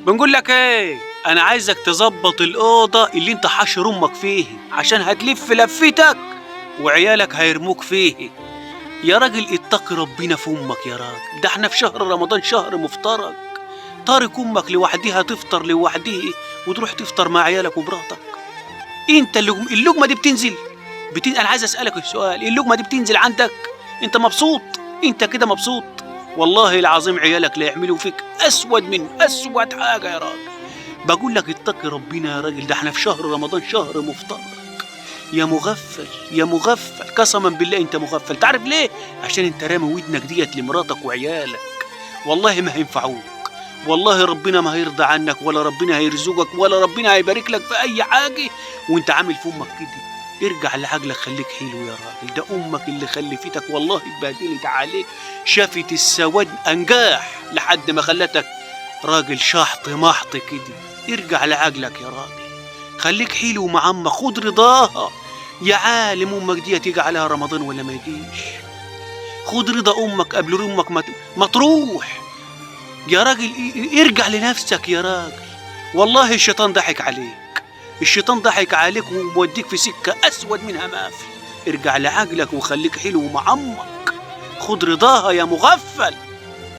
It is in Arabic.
بنقول لك ايه، انا عايزك تظبط الاوضه اللي انت حاشر امك فيه، عشان هتلف لفتك وعيالك هيرموك فيه. يا راجل اتق ربنا في امك يا راجل، ده احنا في شهر رمضان، شهر مفترج. تارك امك لوحديها تفطر لوحديه وتروح تفطر مع عيالك ومراتك. انت اللقمه دي بتنزل انا عايز اسالك السؤال، اللقمه دي بتنزل عندك؟ انت مبسوط؟ انت كده مبسوط؟ والله العظيم عيالك لا يعملوا فيك اسود حاجه يا راجل. بقول لك اتقي ربنا يا راجل، ده احنا في شهر رمضان، شهر مفترج. يا مغفل يا مغفل، قسما بالله انت مغفل. تعرف ليه؟ عشان انت رامي ودنك ديت لمراتك وعيالك. والله ما هينفعوك، والله ربنا ما هيرضى عنك، ولا ربنا هيرزقك، ولا ربنا هيبارك لك في اي حاجه وانت عامل في امك كده. ارجع لعقلك، خليك حلو يا راجل، ده امك اللي خلفتك والله اتبهدلت عليك، شافت السواد انجاح لحد ما خلتك راجل شحط محط كده. ارجع لعقلك يا راجل، خليك حلو مع امك، خد رضاها. يا عالم امك دي تيجي عليها رمضان ولا ما يجيش؟ خد رضا امك قبل امك ما تروح يا راجل. ارجع لنفسك يا راجل. والله الشيطان ضحك عليك، الشيطان ضحك عليك وموديك في سكة أسود منها ما في. ارجع لعقلك وخليك حلو مع أمك، خد رضاها يا مغفل.